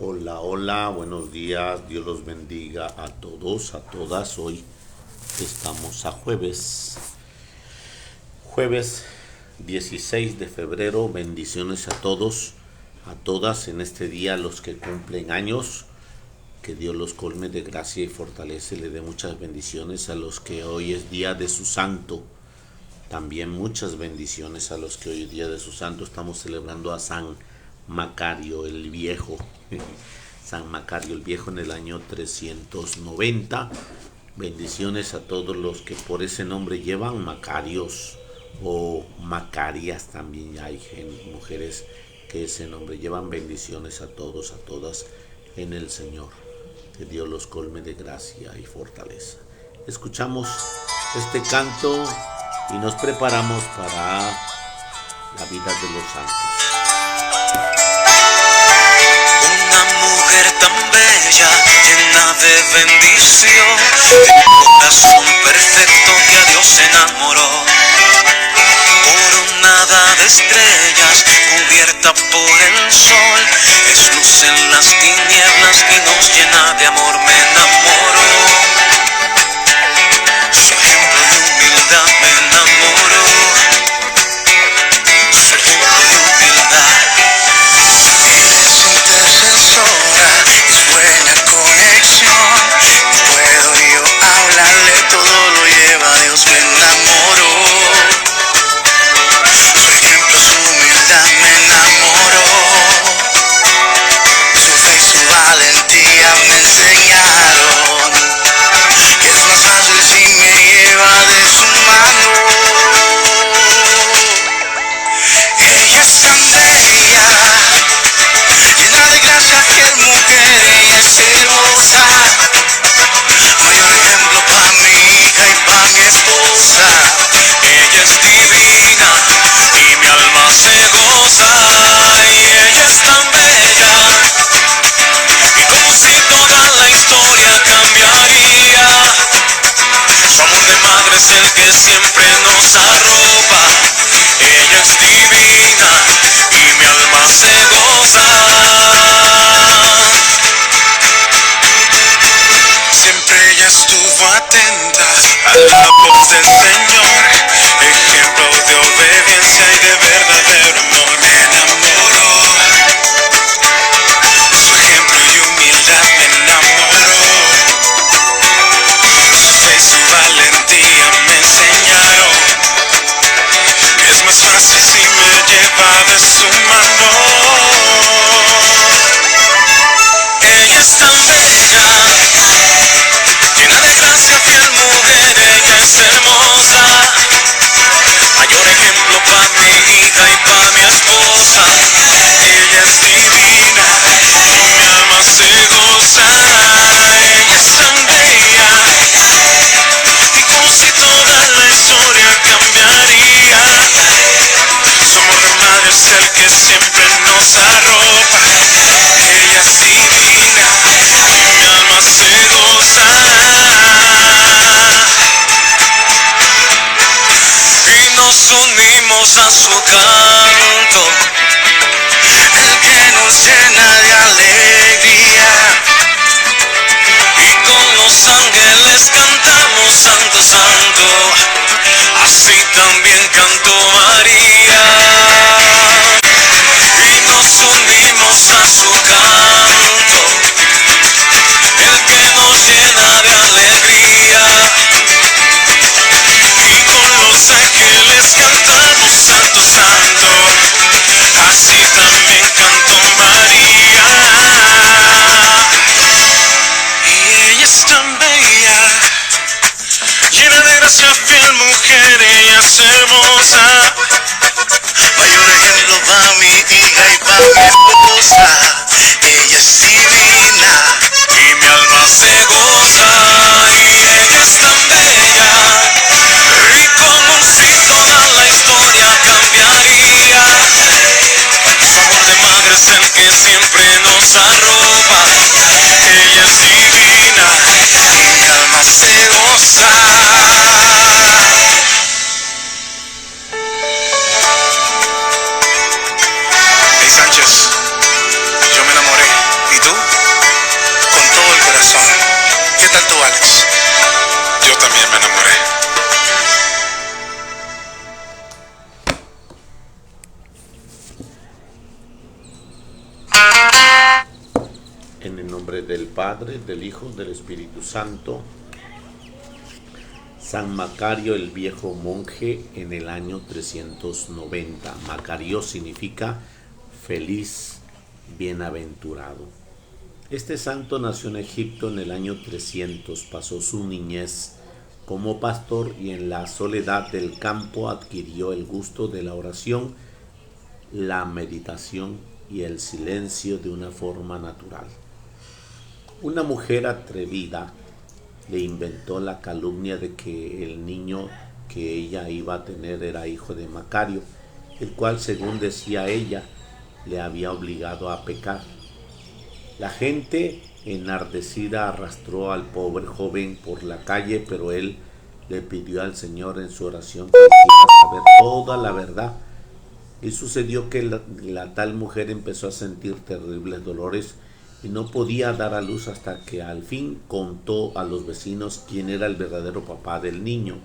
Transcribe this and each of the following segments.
Hola, hola, buenos días, Dios los bendiga a todos, a todas. Hoy estamos a jueves 16 de febrero. Bendiciones a todos, a todas en este día, los que cumplen años. Que Dios los colme de gracia y fortalece, le dé muchas bendiciones a los que hoy es día de su santo. También muchas bendiciones a los que hoy es día de su santo. Estamos celebrando a San Macario el Viejo. San Macario el Viejo en el año 390. Bendiciones a todos los que por ese nombre llevan Macarios o Macarias. También hay mujeres que ese nombre llevan. Bendiciones a todos, a todas en el Señor. Que Dios los colme de gracia y fortaleza. Escuchamos este canto y nos preparamos para la vida de los santos. Una mujer tan bella, llena de bendición, de un corazón perfecto que a Dios enamoró. Coronada de estrellas, cubierta por el sol, es luz en las tinieblas y nos llena de amor. Me enamoro, su ejemplo de humildad me enamoro, su ejemplo de humildad. Ella es intercesora, es buena conexión, no puedo yo hablarle, todo lo lleva a Dios. Me enamoro, su ejemplo, su humildad me enamoro, su fe y su valentía me enseñaron que es más fácil si me lleva de su mano. Ella es tan bella, llena de gracia, fiel mujer, ella es hermosa, mayor ejemplo para mi hija y para mi esposa. Ella es divina y mi alma se goza, y ella es tan bella, y como si toda la historia cambiaría, su amor de madre es el que siempre nos arropa. Ella es divina y mi alma se goza. Siempre ella estuvo atenta a la voz del Señor, ejemplo de obediencia y de verdadero amor. Me enamoro, su ejemplo y humildad me enamoro, su fe y su valentía me enseñaron que es más fácil si me lleva de su mano. Ella es tan bella, llena de gracia, fiel mujer, ella es hermosa, mayor ejemplo para mi hija y para mi esposa. Ella es divina y mi alma se goza. Ella es tan bella, y como si toda la historia cambiaría, su amor de madre es el que siempre nos arropa. Ella es divina y mi alma se goza. Y nos unimos a su canto, el que nos llena de alegría, y con los ángeles cantamos santo, santo, así también cantó María. Y nos unimos a su canto, el que nos llena de alegría, y con los ángeles cantamos santo, santo, así también cantó María. Y ella es tan bella, llena de gracia, fiel mujer, ella es hermosa, mayor ejemplo para mi hija y para mi esposa. Ella es divina y mi alma se goza, y ella es tan bella, y como si toda la historia cambiaría, su amor de madre es el que siempre nos arropa. Ella es divina y mi alma se goza. Hey Sánchez, yo me enamoré. ¿Y tú? me enamoré. En el nombre del Padre, del Hijo, del Espíritu Santo. San Macario el viejo monje en el año 390. Macario significa feliz, bienaventurado. Este santo nació en Egipto en el año 300. Pasó su niñez como pastor y en la soledad del campo adquirió el gusto de la oración, la meditación y el silencio de una forma natural. Una mujer atrevida le inventó la calumnia de que el niño que ella iba a tener era hijo de Macario, el cual, según decía ella, le había obligado a pecar. La gente enardecida arrastró al pobre joven por la calle, pero él le pidió al Señor en su oración que hiciera saber toda la verdad. Y sucedió que la tal mujer empezó a sentir terribles dolores y no podía dar a luz hasta que al fin contó a los vecinos quién era el verdadero papá del niño.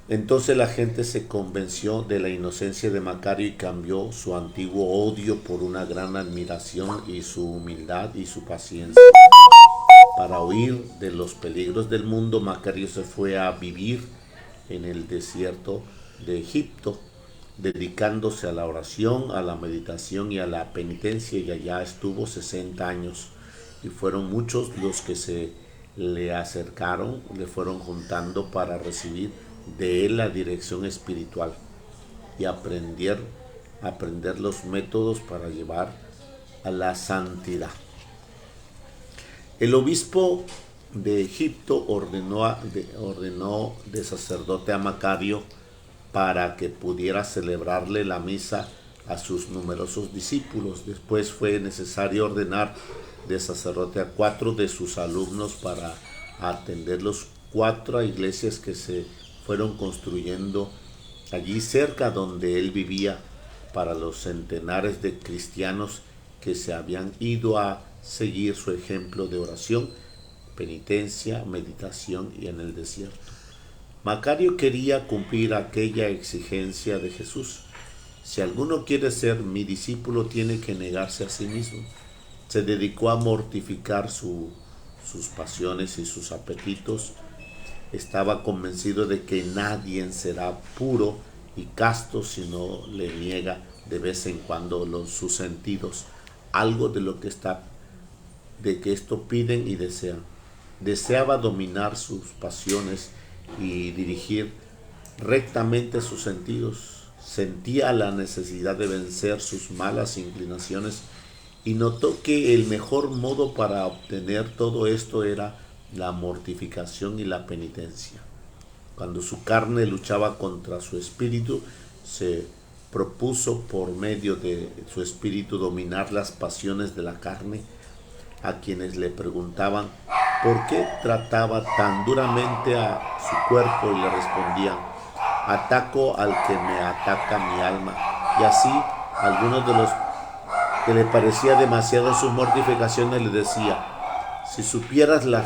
Entonces la gente se convenció de la inocencia de Macario y cambió su antiguo odio por una gran admiración y su humildad y su paciencia. Para huir de los peligros del mundo, Macario se fue a vivir en el desierto de Egipto, dedicándose a la oración, a la meditación y a la penitencia, y allá estuvo 60 años. Y fueron muchos los que se le acercaron, le fueron juntando para recibir de él la dirección espiritual y aprender los métodos para llevar a la santidad. El obispo de Egipto ordenó de sacerdote a Macario para que pudiera celebrarle la misa a sus numerosos discípulos. Después fue necesario ordenar de sacerdote a 4 de sus alumnos para atender los 4 iglesias que se fueron construyendo allí cerca donde él vivía, para los centenares de cristianos que se habían ido a seguir su ejemplo de oración, penitencia, meditación y en el desierto. Macario quería cumplir aquella exigencia de Jesús: si alguno quiere ser mi discípulo, tiene que negarse a sí mismo. Se dedicó a mortificar sus pasiones y sus apetitos. Estaba convencido de que nadie será puro y casto si no le niega de vez en cuando sus sentidos, algo de que esto piden y desean. Deseaba dominar sus pasiones y dirigir rectamente sus sentidos. Sentía la necesidad de vencer sus malas inclinaciones y notó que el mejor modo para obtener todo esto era la mortificación y la penitencia. Cuando su carne luchaba contra su espíritu, se propuso por medio de su espíritu dominar las pasiones de la carne. A quienes le preguntaban por qué trataba tan duramente a su cuerpo, y le respondían: ataco al que me ataca mi alma. Y así algunos de los que le parecía demasiado sus mortificaciones le decía: si supieras la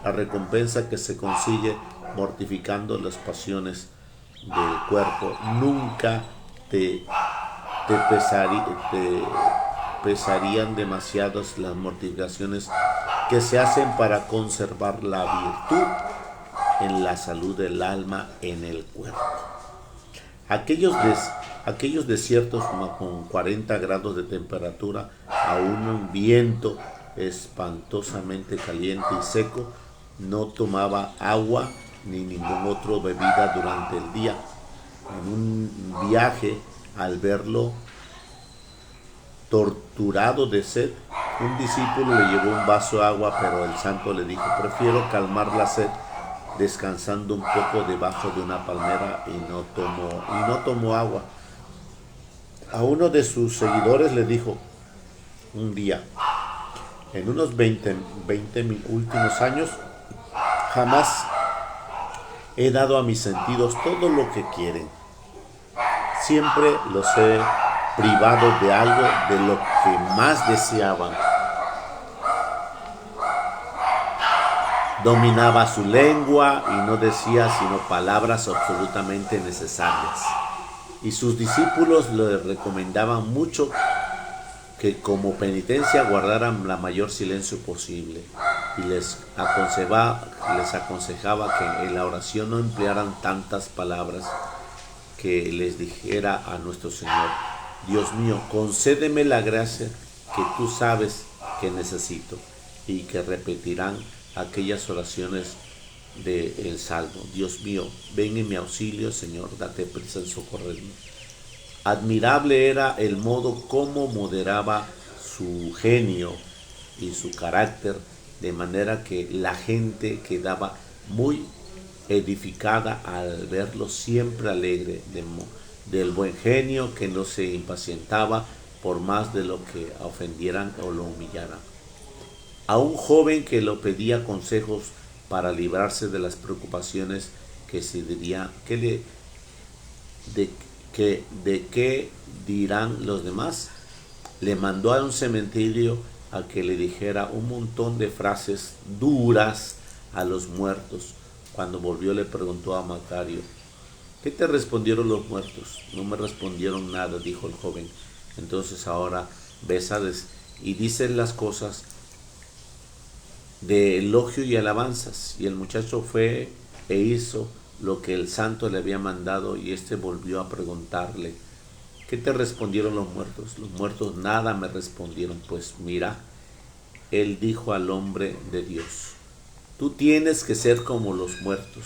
recompensa que se consigue mortificando las pasiones del cuerpo, nunca te pesarían demasiadas las mortificaciones que se hacen para conservar la virtud en la salud del alma en el cuerpo. Aquellos desiertos con 40 grados de temperatura, aún un viento espantosamente caliente y seco, no tomaba agua ni ninguna otra bebida durante el día. En un viaje, al verlo torturado de sed, un discípulo le llevó un vaso de agua, pero el santo le dijo: prefiero calmar la sed descansando un poco debajo de una palmera, y no tomó agua. A uno de sus seguidores le dijo un día: en unos 20 últimos años jamás he dado a mis sentidos todo lo que quieren. Siempre los he privado de algo de lo que más deseaban. Dominaba su lengua y no decía sino palabras absolutamente necesarias. Y sus discípulos le recomendaban mucho que como penitencia guardaran la mayor silencio posible y les aconsejaba que en la oración no emplearan tantas palabras, que les dijera a nuestro Señor: Dios mío, concédeme la gracia que tú sabes que necesito, y que repetirán aquellas oraciones del Salmo: Dios mío, ven en mi auxilio, Señor, date prisa en socorrerme. Admirable era el modo como moderaba su genio y su carácter, de manera que la gente quedaba muy edificada al verlo siempre alegre, del buen genio, que no se impacientaba por más de lo que ofendieran o lo humillaran. A un joven que lo pedía consejos para librarse de las preocupaciones que se diría, de qué dirán los demás, le mandó a un cementerio a que le dijera un montón de frases duras a los muertos. Cuando volvió le preguntó a Macario: ¿qué te respondieron los muertos? No me respondieron nada, dijo el joven. Entonces ahora bésales y dices las cosas de elogio y alabanzas. Y el muchacho fue e hizo lo que el santo le había mandado, y éste volvió a preguntarle: ¿qué te respondieron los muertos? Los muertos nada me respondieron. Pues mira, él dijo al hombre de Dios: tú tienes que ser como los muertos,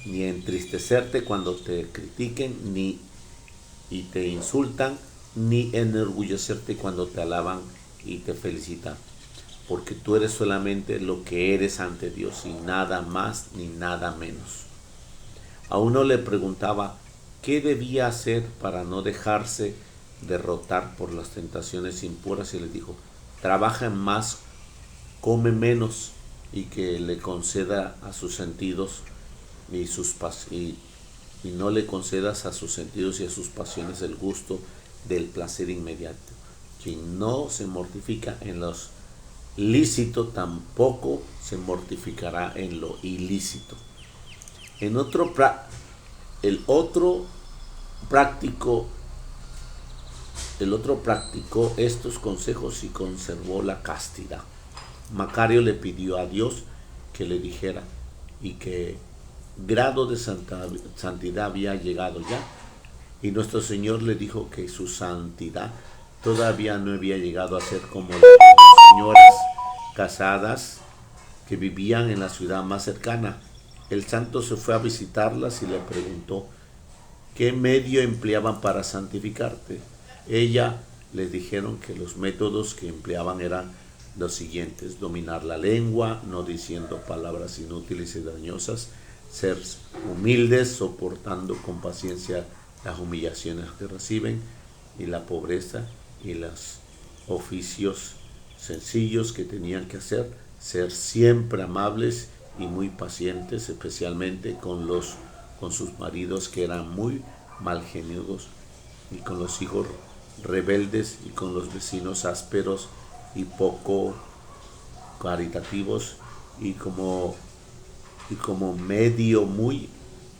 ni entristecerte cuando te critiquen y te insultan, ni enorgullecerte cuando te alaban y te felicitan, porque tú eres solamente lo que eres ante Dios, y nada más ni nada menos. A uno le preguntaba qué debía hacer para no dejarse derrotar por las tentaciones impuras, y le dijo: trabaja más, come menos, y que le conceda a sus sentidos y no le concedas a sus sentidos y a sus pasiones el gusto del placer inmediato. Quien no se mortifica en los lícito, tampoco se mortificará en lo ilícito. El otro practicó estos consejos y conservó la castidad. Macario le pidió a Dios que le dijera y qué grado de santidad había llegado ya, y nuestro Señor le dijo que su santidad todavía no había llegado a ser como las señoras casadas que vivían en la ciudad más cercana. El santo se fue a visitarlas y le preguntó: ¿qué medio empleaban para santificarte? Ella les dijeron que los métodos que empleaban eran los siguientes: dominar la lengua, no diciendo palabras inútiles y dañosas, ser humildes, soportando con paciencia las humillaciones que reciben, y la pobreza y los oficios sencillos que tenían que hacer, ser siempre amables y muy pacientes, especialmente con sus maridos, que eran muy malgenidos, y con los hijos rebeldes, y con los vecinos ásperos y poco caritativos, y como medio muy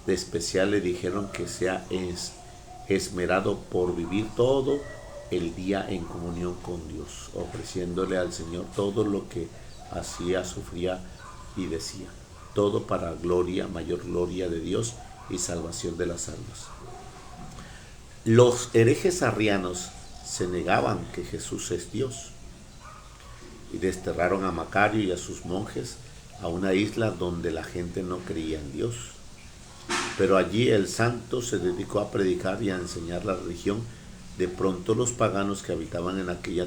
especial le dijeron que sea esmerado por vivir todo el día en comunión con Dios, ofreciéndole al Señor todo lo que hacía, sufría y decía, todo para mayor gloria de Dios y salvación de las almas. Los herejes arrianos se negaban que Jesús es Dios, y desterraron a Macario y a sus monjes a una isla donde la gente no creía en Dios. Pero allí el santo se dedicó a predicar y a enseñar la religión. De pronto los paganos que habitaban en aquella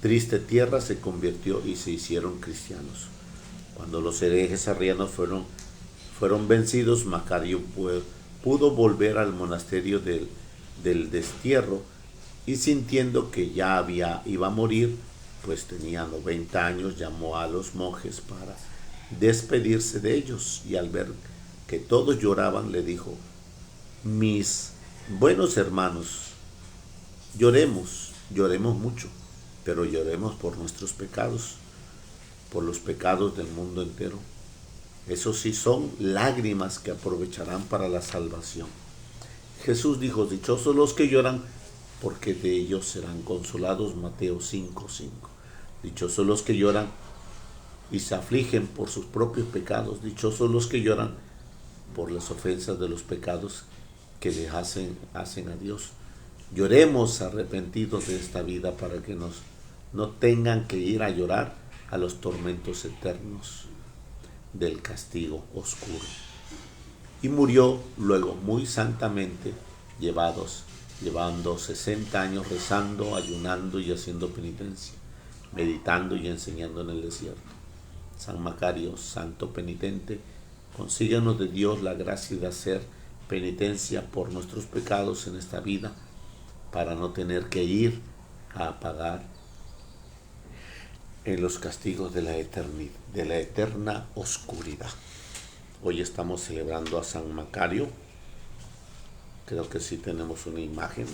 triste tierra se convirtió y se hicieron cristianos. Cuando los herejes arrianos fueron vencidos, Macario pudo volver al monasterio del destierro, y sintiendo que ya iba a morir, pues tenía 90 años, llamó a los monjes para despedirse de ellos, y al ver que todos lloraban le dijo: mis buenos hermanos, lloremos mucho, pero lloremos por nuestros pecados, por los pecados del mundo entero. Eso sí, son lágrimas que aprovecharán para la salvación. Jesús dijo, dichosos los que lloran, porque de ellos serán consolados. Mateo 5:5. Dichosos los que lloran y se afligen por sus propios pecados. Dichosos los que lloran por las ofensas de los pecados que les hacen a Dios. Lloremos arrepentidos de esta vida para que no tengan que ir a llorar a los tormentos eternos del castigo oscuro. Y murió luego muy santamente, llevando 60 años rezando, ayunando y haciendo penitencia, meditando y enseñando en el desierto. San Macario, santo penitente, consíguenos de Dios la gracia de hacer penitencia por nuestros pecados en esta vida, para no tener que ir a pagar en los castigos de la eternidad, de la eterna oscuridad. Hoy estamos celebrando a San Macario. Creo que sí tenemos una imagen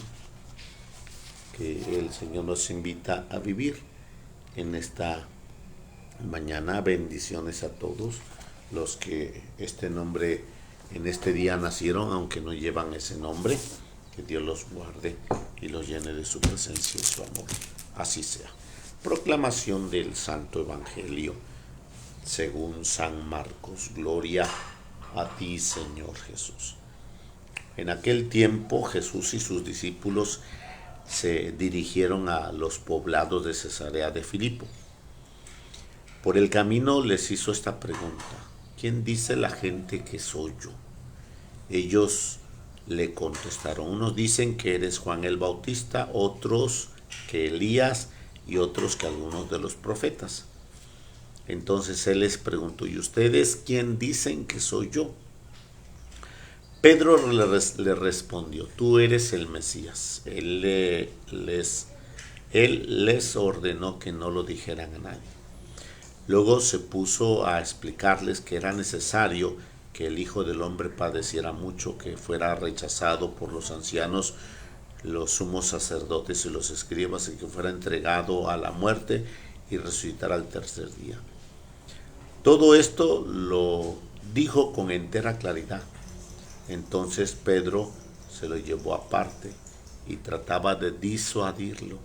que el Señor nos invita a vivir en esta mañana. Bendiciones a todos los que este nombre en este día nacieron, aunque no llevan ese nombre. Que Dios los guarde y los llene de su presencia y su amor. Así sea. Proclamación del Santo Evangelio según San Marcos. Gloria a ti, Señor Jesús. En aquel tiempo Jesús y sus discípulos se dirigieron a los poblados de Cesarea de Filipo. Por el camino les hizo esta pregunta: ¿quién dice la gente que soy yo? Ellos le contestaron: unos dicen que eres Juan el Bautista, otros que Elías y otros que algunos de los profetas. Entonces él les preguntó: ¿y ustedes quién dicen que soy yo? Pedro le respondió: tú eres el Mesías. Él les ordenó que no lo dijeran a nadie. Luego se puso a explicarles que era necesario que el Hijo del Hombre padeciera mucho, que fuera rechazado por los ancianos, los sumos sacerdotes y los escribas, y que fuera entregado a la muerte y resucitara al tercer día. Todo esto lo dijo con entera claridad. Entonces Pedro se lo llevó aparte y trataba de disuadirlo.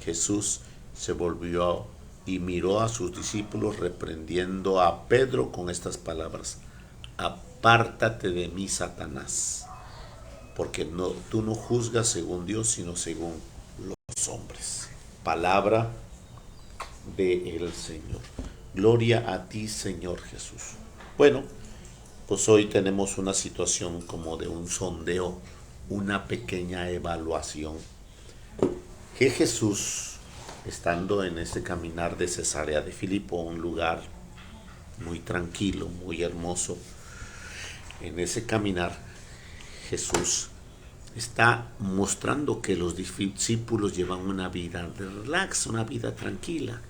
Jesús se volvió y miró a sus discípulos, reprendiendo a Pedro con estas palabras: apártate de mí, Satanás, porque tú no juzgas según Dios, sino según los hombres. Palabra del Señor. Gloria a ti, Señor Jesús. Bueno, pues hoy tenemos una situación como de un sondeo, una pequeña evaluación. Que Jesús, estando en ese caminar de Cesarea de Filipo, un lugar muy tranquilo, muy hermoso, en ese caminar Jesús está mostrando que los discípulos llevan una vida de relax, una vida tranquila.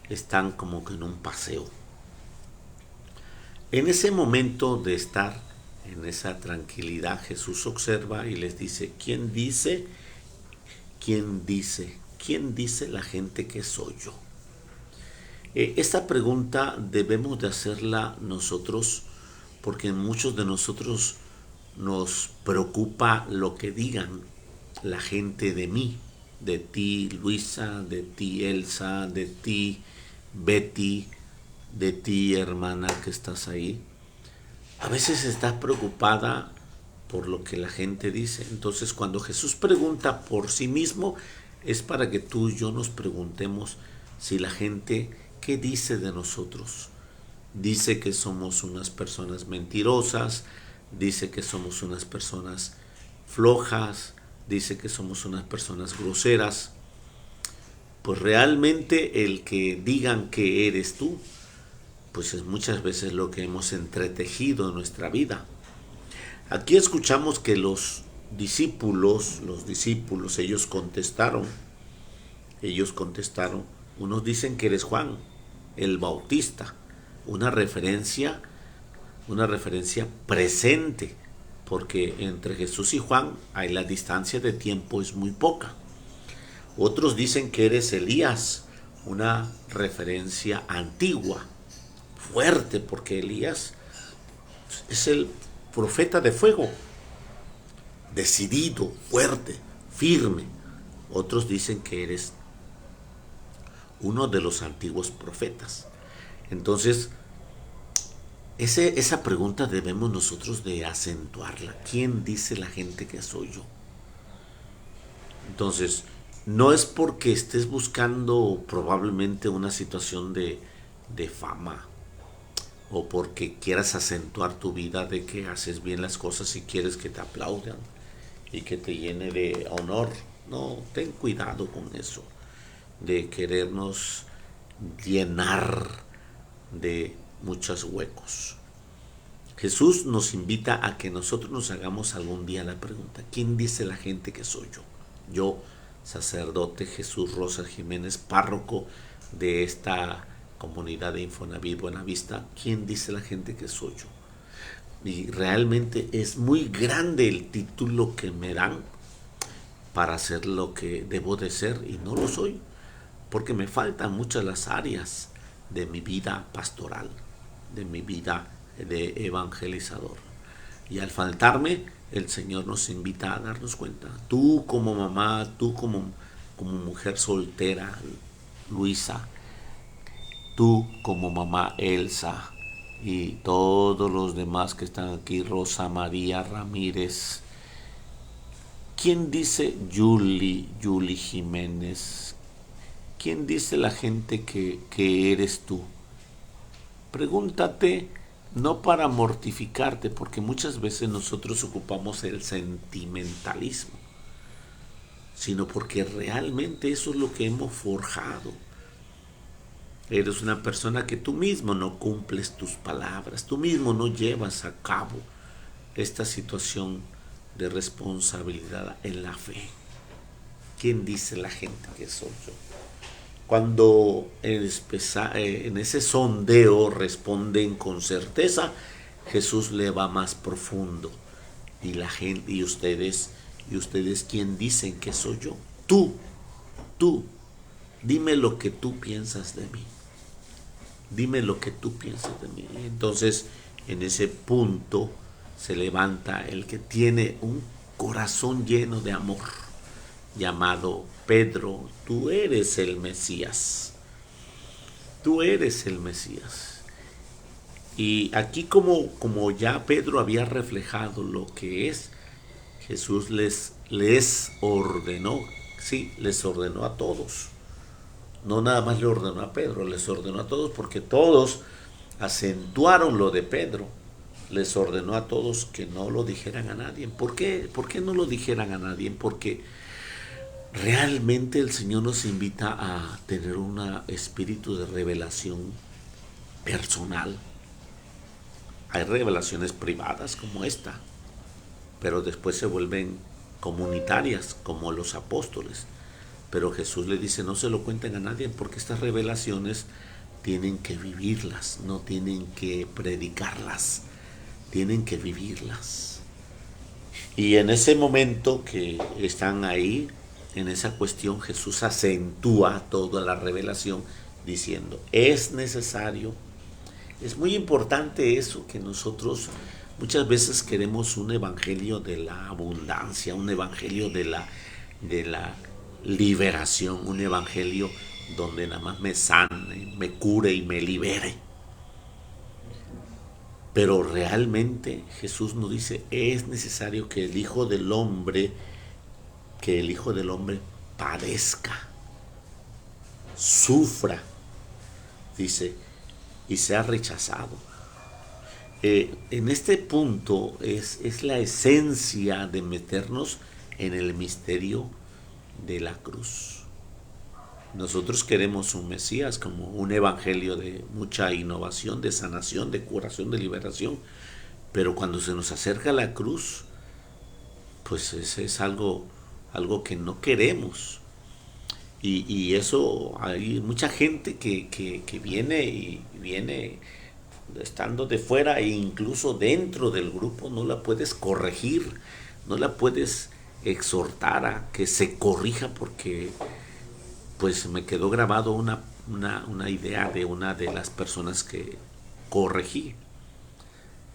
Están como que en un paseo. En ese momento de estar en esa tranquilidad, Jesús observa y les dice: ¿quién dice la gente que soy yo? Esta pregunta debemos de hacerla nosotros, porque muchos de nosotros nos preocupa lo que digan la gente de mí, de ti Luisa, de ti Elsa, de ti Betty, de ti hermana que estás ahí. A veces estás preocupada por lo que la gente dice. Entonces, cuando Jesús pregunta por sí mismo, es para que tú y yo nos preguntemos si la gente, ¿qué dice de nosotros? Dice que somos unas personas mentirosas, dice que somos unas personas flojas, dice que somos unas personas groseras. Pues realmente el que digan que eres tú, pues es muchas veces lo que hemos entretejido en nuestra vida. Aquí escuchamos que los discípulos, ellos contestaron, unos dicen que eres Juan el Bautista, una referencia presente, porque entre Jesús y Juan hay la distancia de tiempo es muy poca. Otros dicen que eres Elías, una referencia antigua, fuerte, porque Elías es el profeta de fuego, decidido, fuerte, firme. Otros dicen que eres uno de los antiguos profetas. Entonces, esa pregunta debemos nosotros de acentuarla. ¿Quién dice la gente que soy yo? Entonces, no es porque estés buscando probablemente una situación de fama, o porque quieras acentuar tu vida de que haces bien las cosas y quieres que te aplaudan y que te llene de honor. No, ten cuidado con eso, de querernos llenar de muchos huecos. Jesús nos invita a que nosotros nos hagamos algún día la pregunta: ¿quién dice la gente que soy yo? Yo, sacerdote Jesús Rosa Jiménez, párroco de esta comunidad de Infonavit Buenavista, ¿quién dice la gente que soy yo? Y realmente es muy grande el título que me dan para ser lo que debo de ser, y no lo soy, porque me faltan muchas las áreas de mi vida pastoral, de mi vida de evangelizador. Y al faltarme, el Señor nos invita a darnos cuenta. Tú como mamá, tú como mujer soltera, Luisa, tú como mamá, Elsa, y todos los demás que están aquí, Rosa María Ramírez. ¿Quién dice Yuli Jiménez? ¿Quién dice la gente que eres tú? Pregúntate, no para mortificarte, porque muchas veces nosotros ocupamos el sentimentalismo, sino porque realmente eso es lo que hemos forjado. Eres una persona que tú mismo no cumples tus palabras, tú mismo no llevas a cabo esta situación de responsabilidad en la fe. ¿Quién dice la gente que soy yo? Cuando en ese sondeo responden con certeza, Jesús le va más profundo. Y la gente, y ustedes, ¿quién dicen que soy yo? Tú, dime lo que tú piensas de mí. Dime lo que tú piensas de mí. Entonces, en ese punto se levanta el que tiene un corazón lleno de amor, llamado Pedro. Tú eres el Mesías. Tú eres el Mesías. Y aquí como ya Pedro había reflejado lo que es, Jesús les ordenó, sí, les ordenó a todos. No nada más le ordenó a Pedro, les ordenó a todos, porque todos acentuaron lo de Pedro. Les ordenó a todos que no lo dijeran a nadie. ¿Por qué? ¿Por qué no lo dijeran a nadie? Porque realmente el Señor nos invita a tener un espíritu de revelación personal. Hay revelaciones privadas como esta, pero después se vuelven comunitarias como los apóstoles. Pero Jesús le dice: no se lo cuenten a nadie, porque estas revelaciones tienen que vivirlas, no tienen que predicarlas, tienen que vivirlas. Y en ese momento que están ahí, en esa cuestión, Jesús acentúa toda la revelación diciendo: es necesario. Es muy importante eso, que nosotros muchas veces queremos un evangelio de la abundancia, un evangelio de la liberación, un evangelio donde nada más me sane, me cure y me libere. Pero realmente Jesús nos dice: es necesario que el Hijo del Hombre padezca, sufra, dice, y sea rechazado. En este punto es la esencia de meternos en el misterio de la cruz. Nosotros queremos un Mesías como un evangelio de mucha innovación, de sanación, de curación, de liberación, pero cuando se nos acerca la cruz, pues es algo que no queremos. Y eso, hay mucha gente que viene estando de fuera, e incluso dentro del grupo no la puedes corregir, no la puedes exhortar a que se corrija, porque pues me quedó grabado una idea de una de las personas que corregí.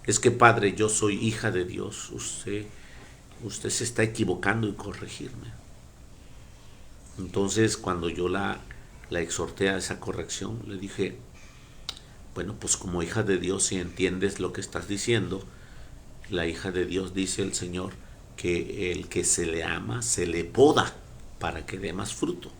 Es que padre, yo soy hija de Dios, usted se está equivocando y corregirme. Entonces cuando yo la exhorté a esa corrección, le dije, bueno, pues como hija de Dios, si entiendes lo que estás diciendo, la hija de Dios, dice el Señor, que el que se le ama, se le poda para que dé más fruto.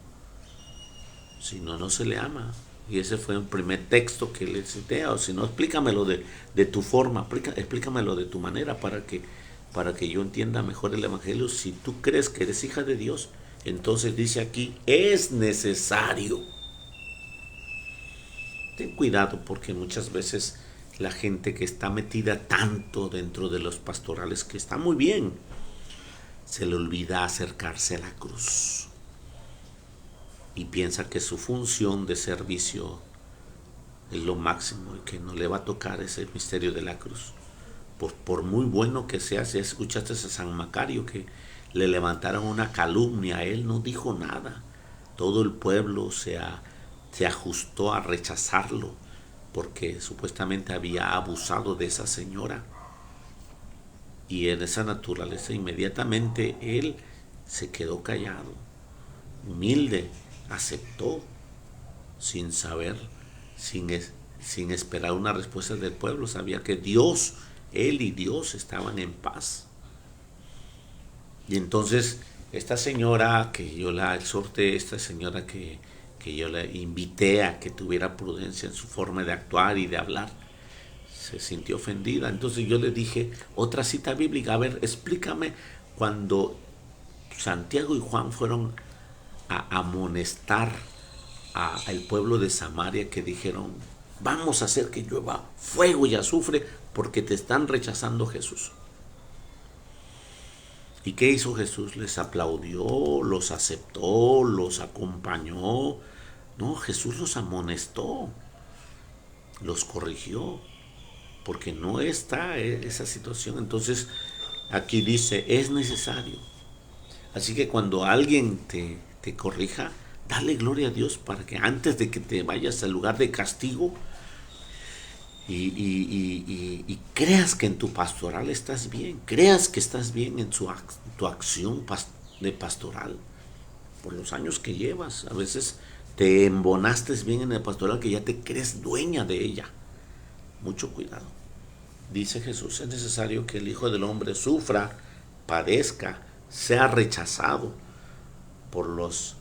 Si no, no se le ama. Y ese fue un primer texto que le cité. O si no, explícamelo de tu forma, explícamelo de tu manera para que yo entienda mejor el Evangelio. Si tú crees que eres hija de Dios, entonces dice aquí, es necesario. Ten cuidado porque muchas veces la gente que está metida tanto dentro de los pastorales, que está muy bien, se le olvida acercarse a la cruz y piensa que su función de servicio es lo máximo y que no le va a tocar ese misterio de la cruz. Por muy bueno que sea, si escuchaste a San Macario que le levantaron una calumnia, él no dijo nada. Todo el pueblo se ajustó a rechazarlo porque supuestamente había abusado de esa señora. Y en esa naturaleza inmediatamente él se quedó callado, humilde, aceptó, sin saber, sin esperar una respuesta del pueblo. Sabía que Dios, él y Dios estaban en paz. Y entonces esta señora que yo la exhorté, esta señora que yo la invité a que tuviera prudencia en su forma de actuar y de hablar, se sintió ofendida. Entonces yo le dije, otra cita bíblica, a ver, explícame cuando Santiago y Juan fueron a amonestar al pueblo de Samaria, que dijeron, vamos a hacer que llueva fuego y azufre porque te están rechazando, Jesús. ¿Y qué hizo Jesús? Les aplaudió, los aceptó, los acompañó. No, Jesús los amonestó, los corrigió, porque no está esa situación. Entonces aquí dice, es necesario. Así que cuando alguien te corrija, dale gloria a Dios para que antes de que te vayas al lugar de castigo y creas que en tu pastoral estás bien, creas que estás bien en tu acción de pastoral, por los años que llevas. A veces te embonaste bien en el pastoral que ya te crees dueña de ella. Mucho cuidado. Dice Jesús, es necesario que el Hijo del Hombre sufra, padezca, sea rechazado por los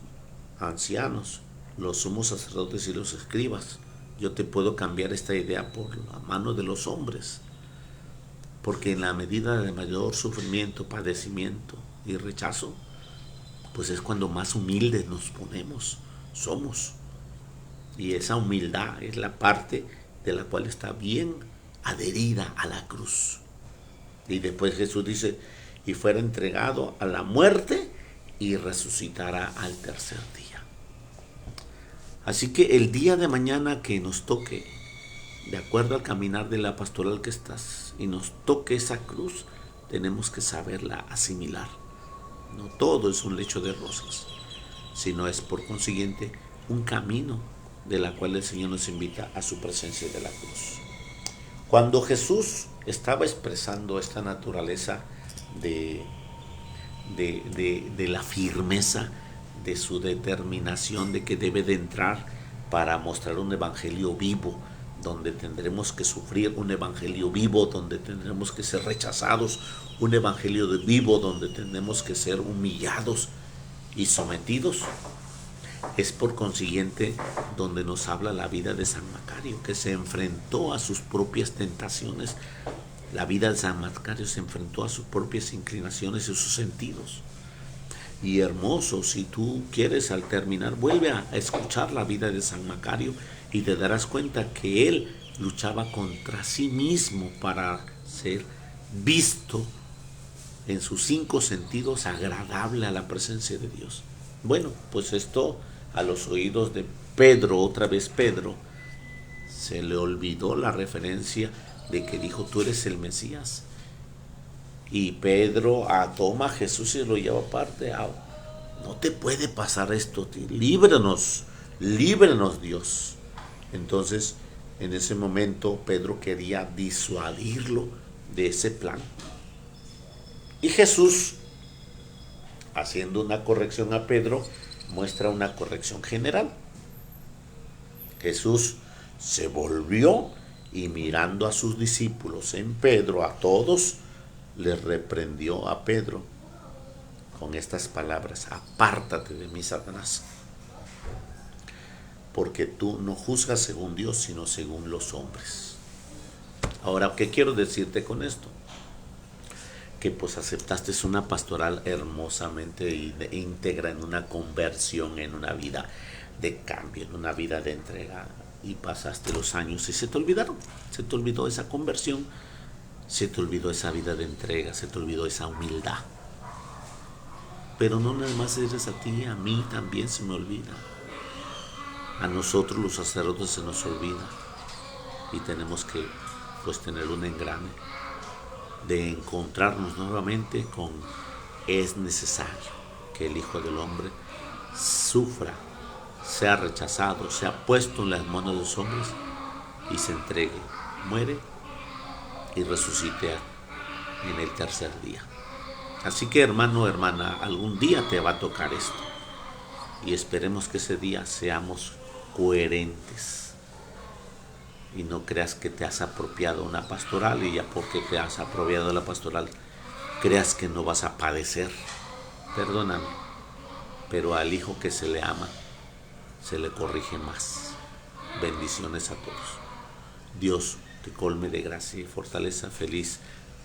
ancianos, los sumos sacerdotes y los escribas. Yo te puedo cambiar esta idea por la mano de los hombres, porque en la medida de mayor sufrimiento, padecimiento y rechazo, pues es cuando más humildes nos somos. Y esa humildad es la parte de la cual está bien adherida a la cruz. Y después Jesús dice, y fuera entregado a la muerte y resucitará al tercer día. Así que el día de mañana que nos toque, de acuerdo al caminar de la pastoral que estás, y nos toque esa cruz, tenemos que saberla asimilar. No todo es un lecho de rosas, sino es por consiguiente un camino de la cual el Señor nos invita a su presencia de la cruz. Cuando Jesús estaba expresando esta naturaleza de la firmeza, de su determinación de que debe de entrar para mostrar un evangelio vivo, donde tendremos que sufrir, un evangelio vivo donde tendremos que ser rechazados, un evangelio vivo donde tendremos que ser humillados y sometidos. Es por consiguiente donde nos habla la vida de San Macario, que se enfrentó a sus propias tentaciones. La vida de San Macario se enfrentó a sus propias inclinaciones y sus sentidos. Y hermoso, si tú quieres, al terminar, vuelve a escuchar la vida de San Macario y te darás cuenta que él luchaba contra sí mismo para ser visto en sus 5 sentidos agradable a la presencia de Dios. Bueno, pues esto a los oídos de Pedro, otra vez Pedro, se le olvidó la referencia de que dijo, tú eres el Mesías. Y Pedro toma a Jesús y lo lleva aparte. no te puede pasar esto, líbranos, líbranos Dios. Entonces, en ese momento Pedro quería disuadirlo de ese plan. Y Jesús, haciendo una corrección a Pedro, muestra una corrección general. Jesús se volvió y mirando a sus discípulos, en Pedro, a todos, les reprendió a Pedro con estas palabras: apártate de mí, Satanás, porque tú no juzgas según Dios, sino según los hombres. Ahora, ¿qué quiero decirte con esto? Que pues aceptaste una pastoral hermosamente íntegra, en una conversión, en una vida de cambio, en una vida de entrega, y pasaste los años y se te olvidaron, se te olvidó esa conversión, se te olvidó esa vida de entrega, se te olvidó esa humildad. Pero no nada más eres a ti, a mí también se me olvida. A nosotros los sacerdotes se nos olvida, y tenemos que pues tener un engrane de encontrarnos nuevamente con: es necesario que el Hijo del Hombre sufra, sea rechazado, sea puesto en las manos de los hombres y se entregue, muere y resucite en el tercer día. Así que, hermano, hermana, algún día te va a tocar esto, y esperemos que ese día seamos coherentes y no creas que te has apropiado una pastoral y ya porque te has apropiado la pastoral creas que no vas a padecer. Perdóname, pero al hijo que se le ama se le corrige más. Bendiciones a todos. Dios te colme de gracia y fortaleza. Feliz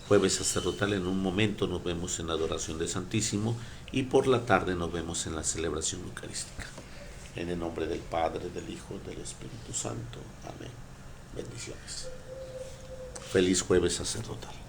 jueves sacerdotal. En un momento nos vemos en la adoración del Santísimo y por la tarde nos vemos en la celebración eucarística. En el nombre del Padre, del Hijo, del Espíritu Santo. Amén. Bendiciones. Feliz jueves sacerdotal.